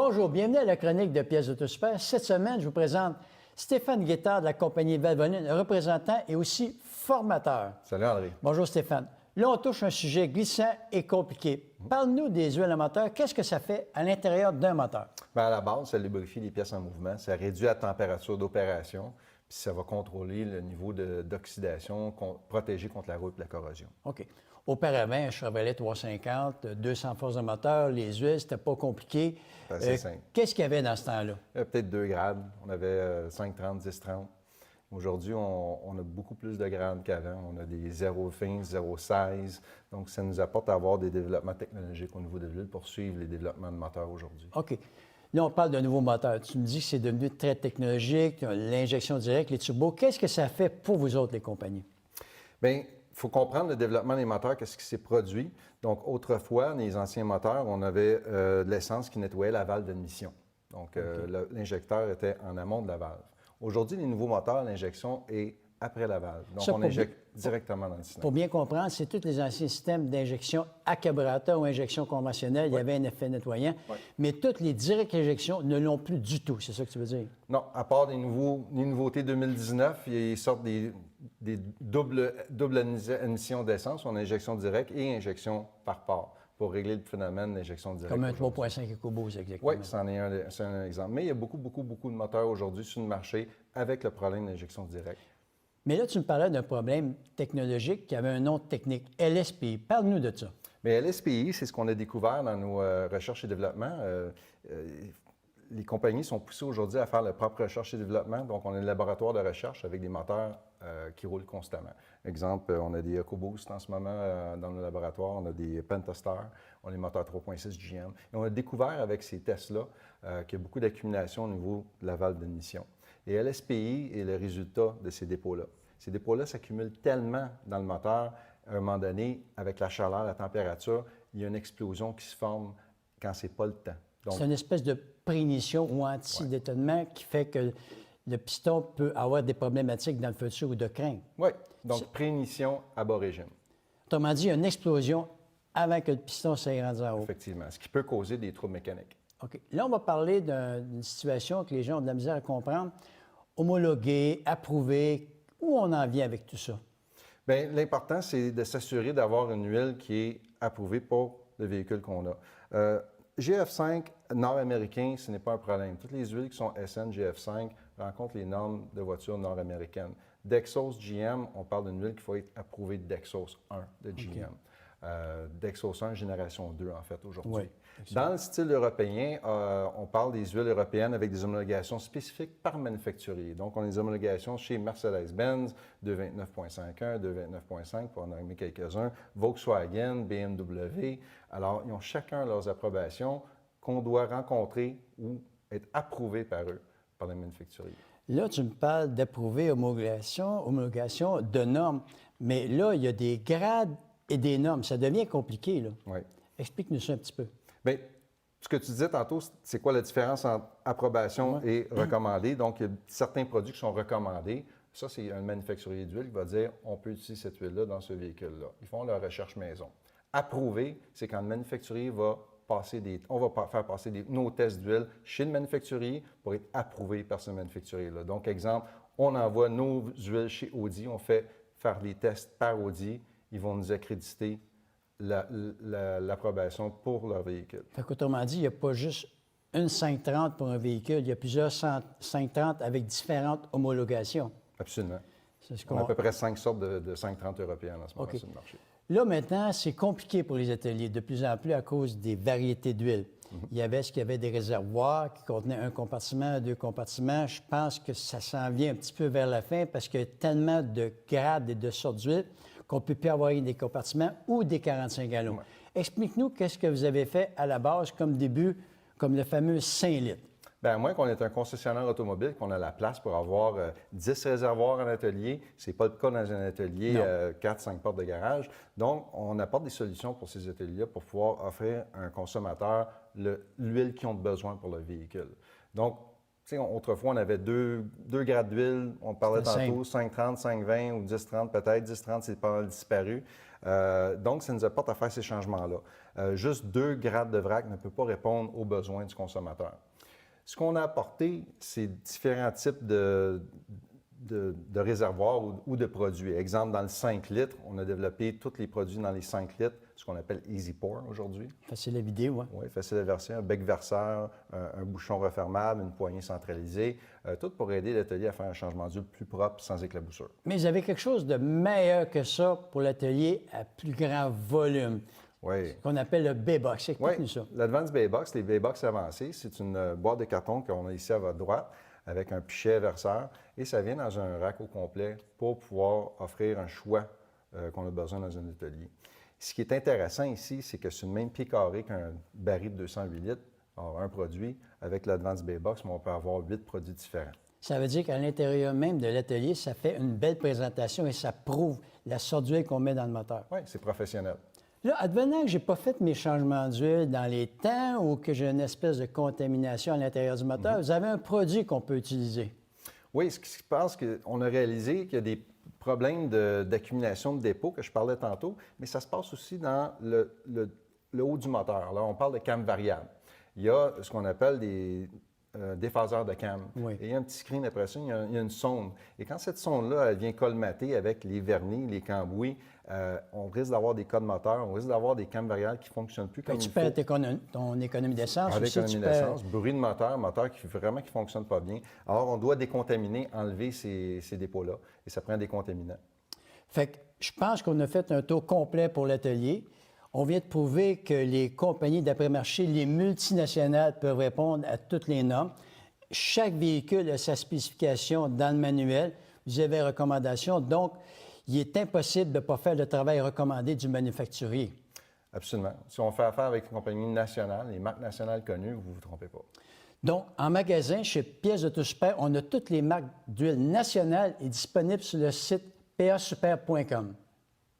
Bonjour, bienvenue à la chronique de Pièces Autosport. Cette semaine, je vous présente Stéphane Guettard de la compagnie Valvoline, représentant et aussi formateur. Salut André. Bonjour Stéphane. Là, on touche un sujet glissant et compliqué. Parle-nous des huiles à moteur. Qu'est-ce que ça fait à l'intérieur d'un moteur? Bien, à la base, ça lubrifie les pièces en mouvement, ça réduit la température d'opération, puis ça va contrôler le niveau d'oxydation, protéger contre la rouille et la corrosion. OK. Auparavant, un Chevrolet 350, 200 forces de moteur, les huiles, c'était pas compliqué. C'est assez simple. Qu'est-ce qu'il y avait dans ce temps-là? Il y avait peut-être 2 grades. On avait 5,30, 10,30. Aujourd'hui, on a beaucoup plus de grades qu'avant. On a des 0,20, 0,16. Donc, ça nous apporte à avoir des développements technologiques au niveau de l'huile pour suivre les développements de moteurs aujourd'hui. OK. Là, on parle d'un nouveau moteur. Tu me dis que c'est devenu très technologique, l'injection directe, les turbos. Qu'est-ce que ça fait pour vous autres, les compagnies? Bien, il faut comprendre le développement des moteurs, qu'est-ce qui s'est produit. Donc, autrefois, les anciens moteurs, on avait de l'essence qui nettoyait la valve d'admission. Donc, l'injecteur était en amont de la valve. Aujourd'hui, les nouveaux moteurs, l'injection est après la valve. Donc, on injecte directement dans le cylindre. Pour bien comprendre, c'est tous les anciens systèmes d'injection à carburateur ou injection conventionnelle. Il y avait un effet nettoyant. Mais toutes les directes injections ne l'ont plus du tout. C'est ça que tu veux dire? Non, à part les nouveautés 2019, ils sortent des doubles émissions d'essence, on a injection directe et injection par part pour régler le phénomène d'injection directe. Comme un 3,5 EcoBoost, exactement. Oui, c'est un exemple. Mais il y a beaucoup de moteurs aujourd'hui sur le marché avec le problème d'injection directe. Mais là, tu me parlais d'un problème technologique qui avait un nom technique, LSPI. Parle-nous de ça. Bien, LSPI, c'est ce qu'on a découvert dans nos recherches et développements. Les compagnies sont poussées aujourd'hui à faire leur propre recherche et développement. Donc, on a un laboratoire de recherche avec des moteurs qui roulent constamment. Exemple, on a des EcoBoost en ce moment dans le laboratoire, on a des Pentastar, on a des moteurs 3.6 GM. Et on a découvert avec ces tests-là qu'il y a beaucoup d'accumulation au niveau de la valve d'émission. Et LSPI est le résultat de ces dépôts-là. Ces dépôts-là s'accumulent tellement dans le moteur, à un moment donné, avec la chaleur, la température, il y a une explosion qui se forme quand c'est pas le temps. C'est une espèce de préignition ou anti-détonnement qui fait que le piston peut avoir des problématiques dans le futur ou de crainte. Oui, donc préignition aborigène. Autrement dit, il y a une explosion avant que le piston s'aille rendu en haut. Effectivement, ce qui peut causer des troubles mécaniques. OK. Là, on va parler d'une situation que les gens ont de la misère à comprendre. Homologuer, approuver, où on en vient avec tout ça? Bien, l'important, c'est de s'assurer d'avoir une huile qui est approuvée pour le véhicule qu'on a. GF5 nord-américain, ce n'est pas un problème. Toutes les huiles qui sont SN GF5 rencontrent les normes de voitures nord-américaines. Dexos GM, on parle d'une huile qui faut être approuvée Dexos 1 de GM. Dexos 1, génération 2, en fait, aujourd'hui. Oui, dans le style européen, on parle des huiles européennes avec des homologations spécifiques par manufacturier. Donc, on a des homologations chez Mercedes-Benz, 229.51, 229.5, pour en nommer quelques-uns, Volkswagen, BMW. Alors, ils ont chacun leurs approbations qu'on doit rencontrer ou être approuvés par eux, par les manufacturiers. Là, tu me parles d'approuver homologation de normes. Mais là, il y a des grades et des normes. Ça devient compliqué, là. Oui. Explique-nous ça un petit peu. Bien, ce que tu disais tantôt, c'est quoi la différence entre approbation et recommandé? Donc, il y a certains produits qui sont recommandés. Ça, c'est un manufacturier d'huile qui va dire on peut utiliser cette huile-là dans ce véhicule-là. Ils font leur recherche maison. Approuvé, c'est quand le manufacturier va faire passer nos tests d'huile chez le manufacturier pour être approuvé par ce manufacturier-là. Donc, exemple, on envoie nos huiles chez Audi, on fait faire les tests par Audi. Ils vont nous accréditer l'approbation pour leur véhicule. Fait qu'autrement dit, il n'y a pas juste une 530 pour un véhicule, il y a plusieurs 530 avec différentes homologations. Absolument. On a à peu près 5 sortes de 530 européennes en ce moment sur le marché. Là, maintenant, c'est compliqué pour les ateliers, de plus en plus à cause des variétés d'huile. Il y avait des réservoirs qui contenaient un compartiment, 2 compartiments. Je pense que ça s'en vient un petit peu vers la fin parce qu'il y a tellement de grades et de sortes d'huile qu'on ne peut plus avoir des compartiments ou des 45 gallons. Explique-nous qu'est-ce que vous avez fait à la base comme début, comme le fameux 5 litres. Bien, à moins qu'on est un concessionnaire automobile, qu'on a la place pour avoir 10 réservoirs en atelier. Ce n'est pas le cas dans un atelier 4-5 portes de garage. Donc, on apporte des solutions pour ces ateliers-là pour pouvoir offrir à un consommateur l'huile qu'ils ont besoin pour le véhicule. Donc, tu sais, autrefois, on avait deux grades d'huile. On parlait tantôt 5,30, 5,20 ou 10,30 peut-être. 10,30, c'est pas mal disparu. Donc, ça nous apporte à faire ces changements-là. Juste 2 grades de vrac ne peut pas répondre aux besoins du consommateur. Ce qu'on a apporté, c'est différents types de réservoirs ou de produits. Exemple, dans le 5 litres, on a développé tous les produits dans les 5 litres, ce qu'on appelle Easy Pour aujourd'hui. Facile à vider, oui. Oui, facile à verser, un bec verseur, un bouchon refermable, une poignée centralisée, tout pour aider l'atelier à faire un changement d'huile plus propre, sans éclaboussure. Mais vous avez quelque chose de meilleur que ça pour l'atelier à plus grand volume. Oui. Ce qu'on appelle le B-Box. Explique-nous ça. L'Advanced Bay-Box, les Bay-Box avancés, c'est une boîte de carton qu'on a ici à votre droite avec un pichet verseur et ça vient dans un rack au complet pour pouvoir offrir un choix qu'on a besoin dans un atelier. Ce qui est intéressant ici, c'est que c'est le même pied carré qu'un baril de 208 litres, alors un produit. Avec l'Advanced Bay-Box, on peut avoir 8 produits différents. Ça veut dire qu'à l'intérieur même de l'atelier, ça fait une belle présentation et ça prouve la sorte d'huile qu'on met dans le moteur. Oui, c'est professionnel. Là, advenant que je n'ai pas fait mes changements d'huile dans les temps ou que j'ai une espèce de contamination à l'intérieur du moteur, vous avez un produit qu'on peut utiliser. Oui, ce qui se passe, qu'on a réalisé qu'il y a des problèmes d'accumulation de dépôts que je parlais tantôt, mais ça se passe aussi dans le haut du moteur. Là, on parle de cam variable. Il y a ce qu'on appelle des déphaseurs de cam. Oui. Et il y a un petit screen après ça, il y a une sonde. Et quand cette sonde-là, elle vient colmater avec les vernis, les cambouis, on risque d'avoir des codes moteurs, on risque d'avoir des cams variables qui ne fonctionnent plus comme il faut. Tu perds ton économie d'essence. Avec aussi, économie d'essence, bruit de moteur qui vraiment qui ne fonctionne pas bien. Alors, on doit décontaminer, enlever ces dépôts-là. Et ça prend des contaminants. Fait que je pense qu'on a fait un tour complet pour l'atelier. On vient de prouver que les compagnies d'après-marché, les multinationales, peuvent répondre à toutes les normes. Chaque véhicule a sa spécification dans le manuel. Vous avez recommandations. Donc, il est impossible de ne pas faire le travail recommandé du manufacturier. Absolument. Si on fait affaire avec une compagnie nationale, les marques nationales connues, vous ne vous trompez pas. Donc, en magasin, chez Pièces Auto Super, on a toutes les marques d'huile nationales et disponibles sur le site pasuper.com.